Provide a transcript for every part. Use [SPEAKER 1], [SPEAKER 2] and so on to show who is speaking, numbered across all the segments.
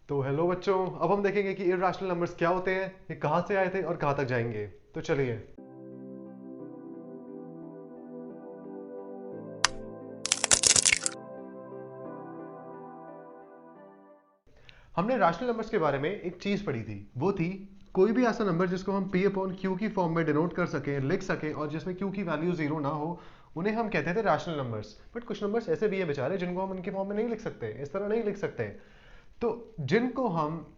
[SPEAKER 1] तो हेलो बच्चों, अब हम देखेंगे कि इर्रेशनल नंबर्स क्या होते हैं, ये कहाँ से आए थे और कहाँ तक जाएंगे। तो चलिए। हमने रैशनल नंबर्स के बारे में एक चीज पढ़ी थी, वो थी कोई भी ऐसा नंबर जिसको हम p अपॉन क्यू की फॉर्म में डिनोट कर सकें, लिख सकें, और जिसमें क्यू की वैल्यू जीरो ना हो, उन्हें हम कहते थे रैशनल नंबर्स। बट कुछ नंबर्स ऐसे भी है बेचारे जिनको हम उनकी फॉर्म में नहीं लिख सकते, इस तरह नहीं लिख सकते। तो जिनको हम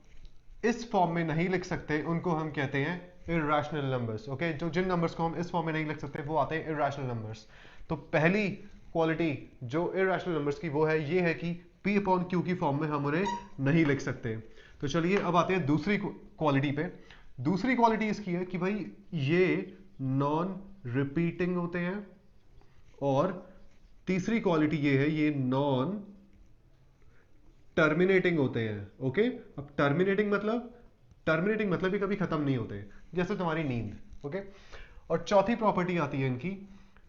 [SPEAKER 1] इस फॉर्म में नहीं लिख सकते उनको हम कहते हैं इर्रेशनल नंबर्स। ओके, जो जिन नंबर्स को हम इस फॉर्म में नहीं लिख सकते वो आते हैं इर्रेशनल नंबर्स। तो पहली क्वालिटी जो इर्रेशनल नंबर्स की वो है, ये है कि p अपॉन क्यू की फॉर्म में हम उन्हें नहीं लिख सकते। तो चलिए अब आते हैं दूसरी क्वालिटी पे। दूसरी क्वालिटी इसकी है कि भाई ये नॉन रिपीटिंग होते हैं, और तीसरी क्वालिटी ये है ये नॉन टर्मिनेटिंग होते हैं। ओके, अब टर्मिनेटिंग मतलब ये कभी खत्म नहीं होते, जैसे तुम्हारी नींद। ओके, और चौथी प्रॉपर्टी आती है इनकी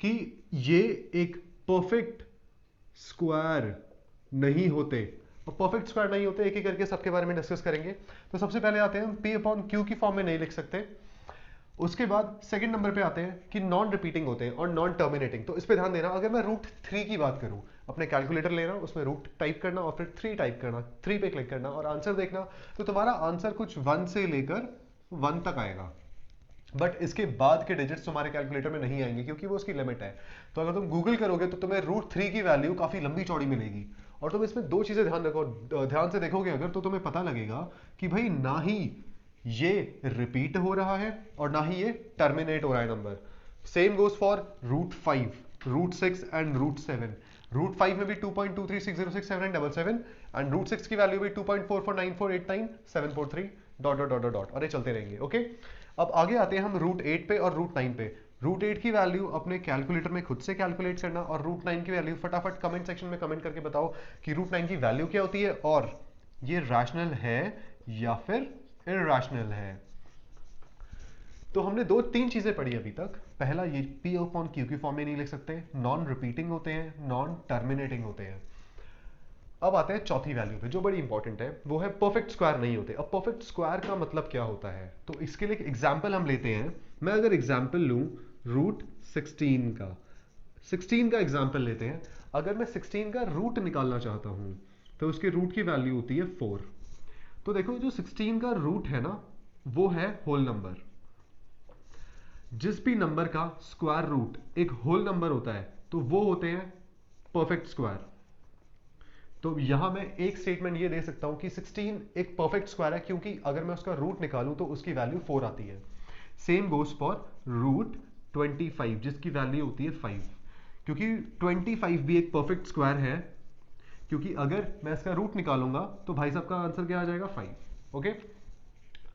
[SPEAKER 1] कि ये एक परफेक्ट स्क्वायर नहीं होते। और परफेक्ट स्क्वायर नहीं होते, एक एक करके सबके बारे में डिस्कस करेंगे। तो सबसे पहले आते हैं हम p अपॉन क्यू की फॉर्म में नहीं लिख सकते। उसके बाद सेकंड नंबर पे आते हैं कि नॉन रिपीटिंग होते हैं और नॉन टर्मिनेटिंग। तो इस पे ध्यान देना, अगर मैं रूट 3 की बात करूं, अपने कैलकुलेटर लेना, उसमें रूट टाइप करना और फिर 3 टाइप करना, 3 पे क्लिक करना और आंसर देखना, तो तुम्हारा आंसर कुछ 1 से लेकर 1 तक आएगा। बट इसके बाद के डिजिट्स तुम्हारे कैलकुलेटर में नहीं आएंगे क्योंकि वो उसकी लिमिट है। तो अगर तुम गूगल करोगे तो तुम्हें रूट 3 की वैल्यू काफी लंबी चौड़ी मिलेगी। और तुम इसमें दो चीजें ध्यान रखो, ध्यान से देखोगे अगर, तो तुम्हें पता लगेगा कि भाई ना ही ये रिपीट हो रहा है और ना ही ये टर्मिनेट हो रहा है number. Same goes for root 5, root 6 and root 7। Root 5 में भी 2.236067977 एंड रूट 6 की वैल्यू भी 2.449489 डॉट डॉट डॉट डॉट, और ये चलते रहेंगे। ओके, अब आगे आते हैं हम रूट 8 पे और रूट 9 पे। रूट 8 की वैल्यू अपने कैलकुलेटर में खुद से कैलकुलेट करना, और रूट 9 की वैल्यू फटाफट कमेंट सेक्शन में कमेंट करके बताओ कि रूट 9 की वैल्यू क्या होती है और ये रैशनल है या फिर इर्रेशनल है। तो हमने दो तीन चीजें पढ़ी अभी तक। पहला, ये p अपॉन क्यू की फॉर्म में नहीं लिख सकते, नॉन रिपीटिंग होते हैं, नॉन टर्मिनेटिंग होते हैं। अब आते हैं चौथी वैल्यू पे जो बड़ी इंपॉर्टेंट है, वो है परफेक्ट स्क्वायर नहीं होते। अब परफेक्ट स्क्वायर का मतलब क्या होता है, तो इसके लिए एक एग्जाम्पल हम लेते हैं। मैं अगर एग्जाम्पल लूं रूट 16 का, 16 का एग्जाम्पल लेते हैं। अगर मैं 16 का रूट निकालना चाहता हूं तो उसके रूट की वैल्यू होती है 4। तो देखो जो 16 का रूट है ना, वो है होल नंबर। जिस भी नंबर का स्क्वायर रूट एक होल नंबर होता है तो वो होते हैं परफेक्ट स्क्वायर। तो यहां मैं एक स्टेटमेंट ये दे सकता हूं कि 16 एक परफेक्ट स्क्वायर है क्योंकि अगर मैं उसका रूट निकालूं तो उसकी वैल्यू 4 आती है। सेम गोज फॉर रूट 25 जिसकी वैल्यू होती है 5, क्योंकि 25 भी एक परफेक्ट स्क्वायर है, क्योंकि अगर मैं इसका रूट निकालूंगा तो भाई साहब का आंसर क्या आ जाएगा, 5। ओके,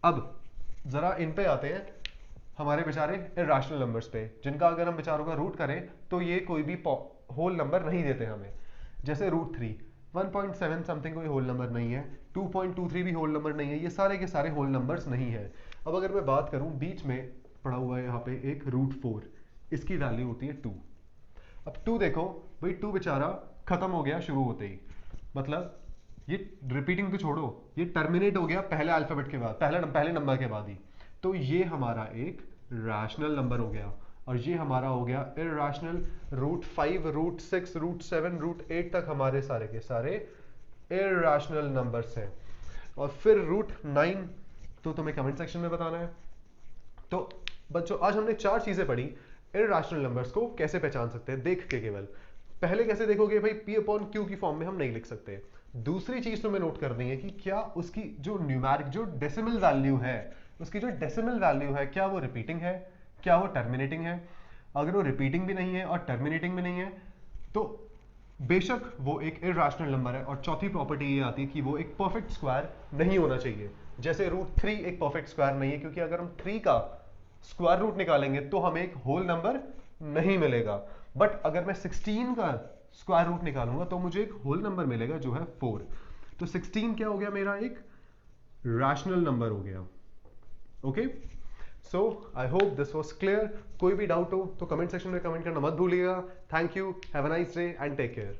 [SPEAKER 1] अब जरा इन पे आते हैं हमारे बेचारे इर्रेशनल नंबर्स पे, जिनका अगर हम बेचारों का रूट करें तो ये कोई भी होल नंबर नहीं देते हमें। जैसे रूट 3, 1.7 समथिंग कोई होल नंबर नहीं है, 2.23 भी होल नंबर नहीं है, ये सारे के सारे होल नंबर्स नहीं है। अब अगर मैं बात करूं, बीच में पड़ा हुआ है यहाँ पे एक रूट 4, इसकी वैल्यू होती है 2। अब 2 देखो भाई, 2 बेचारा खत्म हो गया शुरू होते ही, मतलब ये रिपीटिंग तो छोड़ो, ये टर्मिनेट हो गया पहले अल्फाबेट के बाद, पहले नंबर के बाद ही। तो ये हमारा एक रैशनल नंबर हो गया, और ये हमारा हो गया irrational. Root 5, root 6, root 7, root 8 तक हमारे सारे के सारे इर्रेशनल नंबर्स हैं। और फिर रूट 9 तो तुम्हें कमेंट सेक्शन में बताना है। तो बच्चों आज हमने 4 चीजें पढ़ी इर्रेशनल नंबर्स को कैसे पहचान सकते हैं देख के केवल। पहले कैसे देखोगे भाई, p अपॉन क्यू की फॉर्म में हम नहीं लिख सकते। दूसरी चीज तुम्हें नोट करनी है कि क्या उसकी जो न्यूमेरिक जो डेसिमल वैल्यू है, उसकी जो डेसिमल वैल्यू है, क्या वो रिपीटिंग है, क्या वो टर्मिनेटिंग है। अगर वो रिपीटिंग भी नहीं है और टर्मिनेटिंग भी नहीं है तो बेशक वो एक इर्रेशनल नंबर है। और चौथी प्रॉपर्टी ये आती है कि वो एक परफेक्ट स्क्वायर नहीं होना चाहिए। जैसे रूट 3 एक परफेक्ट स्क्वायर नहीं है, क्योंकि अगर हम 3 का स्क्वायर रूट निकालेंगे तो हमें एक होल नंबर नहीं मिलेगा। बट अगर मैं 16 का स्क्वायर रूट निकालूंगा तो मुझे एक होल नंबर मिलेगा जो है 4। तो 16 क्या हो गया, मेरा एक रैशनल नंबर हो गया। Okay, so I hope this was clear. कोई भी डाउट हो तो कमेंट सेक्शन में कमेंट करना मत भूलिएगा। Thank you, have a nice day and take care.